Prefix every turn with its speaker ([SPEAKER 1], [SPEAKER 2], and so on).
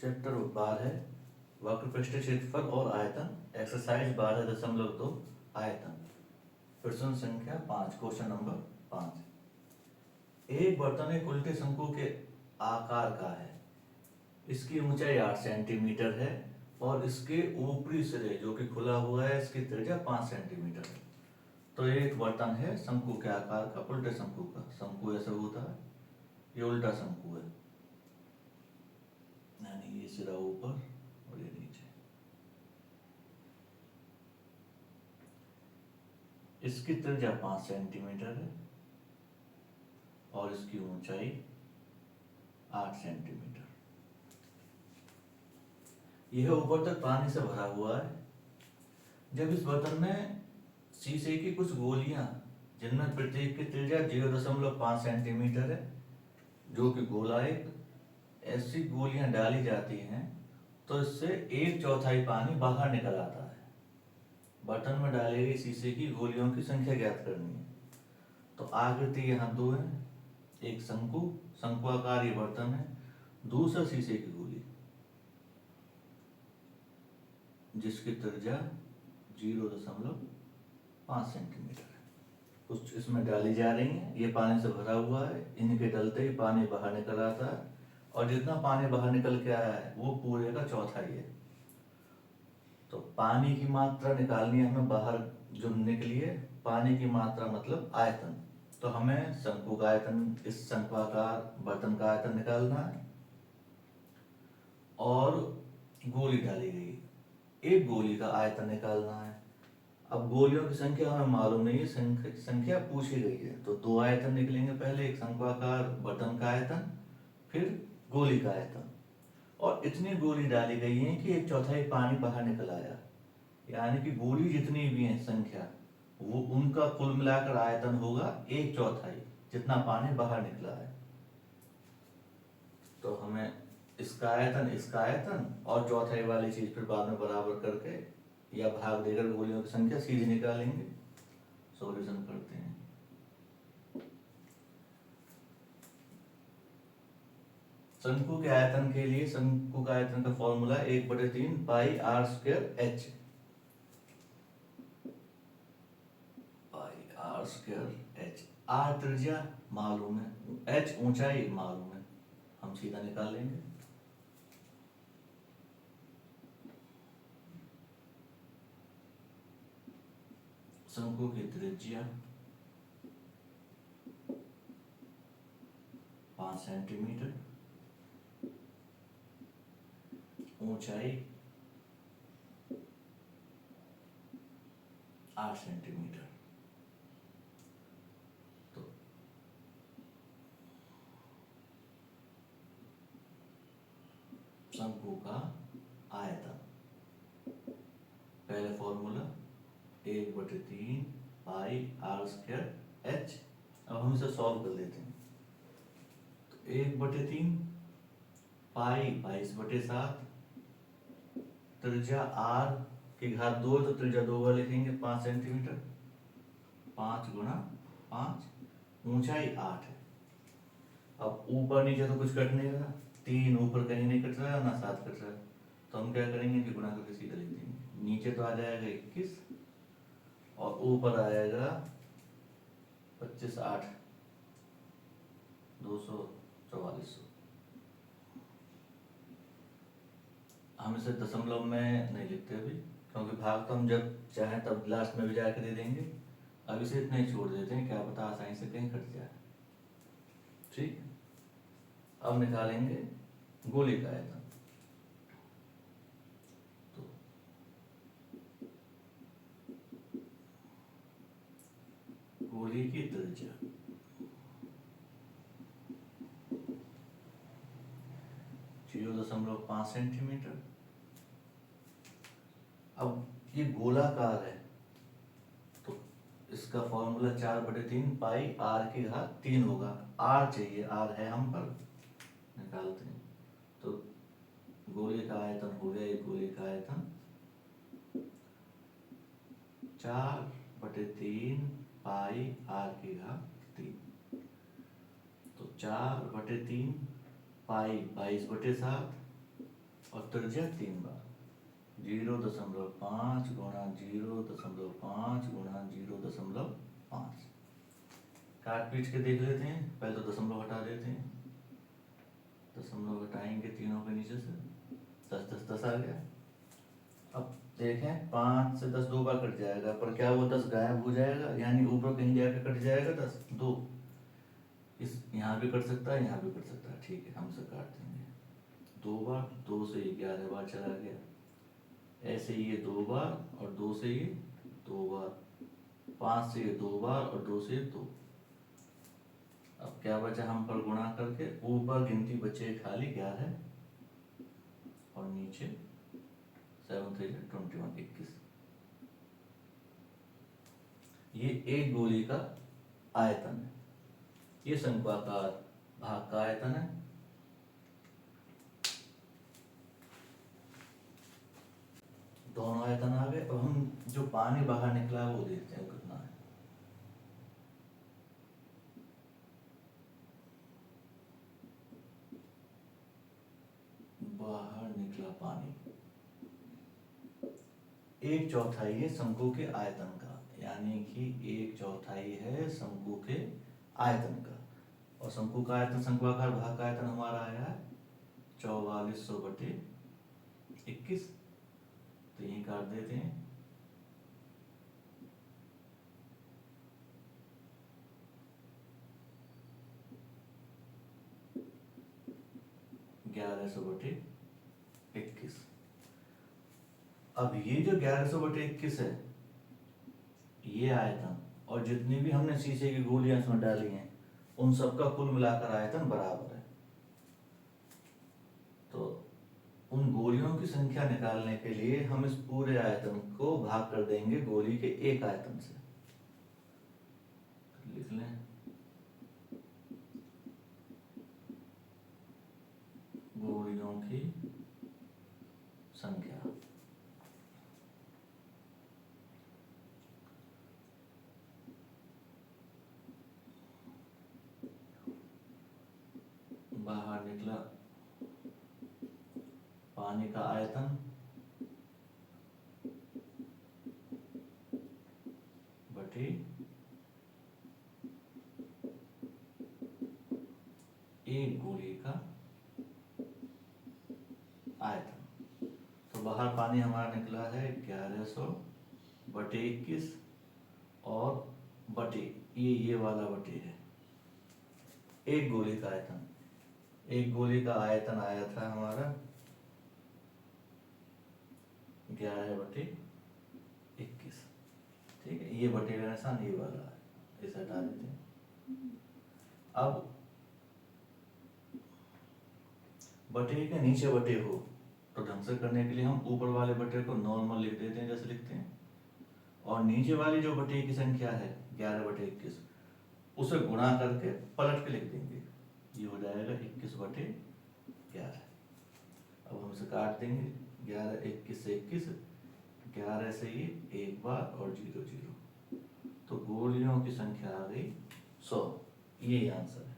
[SPEAKER 1] Chapter 12 वक्रपृष्ठ क्षेत्रफल और आयतन, एक्सरसाइज 12.2 आयतन। प्रश्न संख्या 5, क्वेश्चन नंबर 5। एक बर्तन एक उल्टे शंकु के आकार का है। इसकी ऊंचाई 8 सेंटीमीटर है और इसके ऊपरी सिरे जो कि खुला हुआ है, इसकी त्रिज्या 5 सेंटीमीटर है। तो ये एक बर्तन है शंकु के आकार का, उल्टे शंकु का। शंकु ऐसा होता है, ये उल्टा शंकु है, यानी ये सिरा ऊपर और ये नीचे। इसकी त्रिज्या 5 सेंटीमीटर है और इसकी ऊंचाई 8 सेंटीमीटर। यह ऊपर तक पानी से भरा हुआ है। जब इस बर्तन में शीशे की कुछ गोलियां, जिनमें प्रत्येक की त्रिज्या 0.5 सेंटीमीटर है, जो कि गोलाकार, ऐसी गोलियां डाली जाती हैं तो इससे 1/4 पानी बाहर निकल आता है। बर्तन में डाली गई शीशे की गोलियों की संख्या ज्ञात करनी है। तो आकृति यहाँ दो है, एक शंकुआकार ये बर्तन है, दूसरा शीशे की गोली जिसकी त्रिज्या 0.5 सेंटीमीटर है। कुछ इसमें डाली जा रही है, ये पानी से भरा हुआ है, इनके डलते ही पानी बाहर निकल आता है और जितना पानी बाहर निकल के आया है वो पूरे का चौथाई है। तो पानी की मात्रा निकालनी है हमें बाहर जो निकली है। पानी की मात्रा मतलब आयतन। तो हमें शंकु का आयतन, इस शंकुआकार बर्तन का आयतन निकालना है और गोली डाली गई, एक गोली का आयतन निकालना है। अब गोलियों की संख्या हमें मालूम नहीं है, संख्या पूछी गई है। तो दो आयतन निकलेंगे, पहले एक शंकुआकार बर्तन का आयतन, फिर गोली का आयतन। और इतनी गोली डाली गई है कि 1/4 पानी बाहर निकल आया, यानी कि गोली जितनी भी है संख्या, वो उनका कुल मिलाकर आयतन होगा 1/4 जितना पानी बाहर निकला है। तो हमें इसका आयतन और चौथाई वाली चीज फिर बाद में बराबर करके या भाग देकर गोलियों की संख्या सीधी निकालेंगे। सॉल्यूशन करते हैं। शंकु के आयतन के लिए शंकु का आयतन का formula 1/3 pi r square h. Pi r square h. R त्रिज्या मालूम है, एच ऊंचाई मालूम है, हम सीधा निकाल लेंगे। शंकु की त्रिज्या 5 सेंटीमीटर, ऊंचाई 8 सेंटीमीटर। तो शंकु का आयतन, पहले formula 1/3 pi r square h. अब हम इसे सॉल्व कर लेते हैं। तो 1/3 पाई 22/7, त्रिज्या आर की घात 2 तो त्रिज्या 2 बार लिखेंगे, 5 सेंटीमीटर। 5 × 5, ऊंचाई 8 है। अब ऊपर नीचे तो कुछ कट नहीं रहा, 3 ऊपर कहीं नहीं कट रहा ना 7 कट रहा है, तो हम क्या करेंगे कि गुणा करके सीधा लिख देंगे। नीचे तो आ जाएगा 21 और ऊपर आएगा 25, 8, 244। हम इसे दशमलव में नहीं लिखते अभी, क्योंकि भाग तो हम जब चाहें तब लास्ट में भी जाकर दे देंगे। अब इसे इतना ही छोड़ देते हैं, क्या पता आसानी से कहीं कट जाए। ठीक, अब निकालेंगे गोली का आयतन। तो गोली की त्रिज्या 0.5 सेंटीमीटर। अब ये गोलाकार है तो इसका फॉर्मूला 4/3 पाई आर की घात 3 होगा। आर चाहिए, आर है हम पर, निकालते हैं। तो गोले का आयतन हो गया, एक गोले का आयतन 4/3 पाई आर की घात 3। तो 4/3 पाई 22/7 और त्रिज्या 3 बार। 0.5 गुणा 0.5 गुणा 0.5। काट पीट के देख लेते हैं, पहले तो दशमलव हटा देते हैं। दशमलव हटाएंगे तीनों के नीचे से, 10 10 10 आ गया। अब देखें 5 से 10 दो बार कट जाएगा, पर क्या वो 10 गायब हो जाएगा, यानी ऊपर कहीं जाकर कट जाएगा 10 2। इस यहाँ भी कट सकता है, यहाँ भी कट सकता है, ठीक है हम इसे काट देंगे 2 बार। 2 से ये 11 बार चला गया, ऐसे ये 2 बार और 2 से ये 2 बार, 5 से ये 2 बार और 2 से 2। अब क्या बचा, हम पर गुणा करके ऊपर गिनती बचे खाली 11 और नीचे 7 3 21 21। ये एक गोली का आयतन है, ये शंक्वाकार भाग का आयतन है। दोनों आयतन आ गए। अब हम जो पानी बाहर निकला है वो देखते हैं कितना है। बाहर निकला पानी 1/4 है शंकु के आयतन का, यानी कि 1/4 है शंकु के आयतन का। और शंकु का आयतन, शंक्वाकार भाग का आयतन हमारा आया है 4400/21। तो यही काट देते हैं। ग्यारह सौ बटे 21। अब ये जो 1100/21 है, ये आयतन और जितनी भी हमने शीशे की गोलियां इसमें डाली हैं, उन सबका कुल मिलाकर आयतन बराबर है। तो उन गोलियों की संख्या निकालने के लिए हम इस पूरे आयतन को भाग कर देंगे गोली के एक आयतन से। लिख लें गोलियों की संख्या। बाहर निकला पानी का आयतन बटे एक गोली का आयतन। तो बाहर पानी हमारा निकला है 1100/21 और बटे ये वाला बटे है एक गोली का आयतन। एक गोली का आयतन आया था हमारा 11/21। ठीक है, ये बटे का निशान ये वाला है, इसे हटा देते हैं। अब बटे के नीचे बटे हो तो ढंग से करने के लिए हम ऊपर वाले बटे को नॉर्मल लिख देते हैं, जैसे लिखते हैं, और नीचे वाली जो बटे की संख्या है 11/21 उसे गुणा करके पलट के लिख देंगे। ये हो जाएगा 21/11। अब हम इसे काट देंगे, 11 21 से 21, 11 से ये एक बार और 0 0। तो गोलियों की संख्या आ गई 100। ये आंसर है।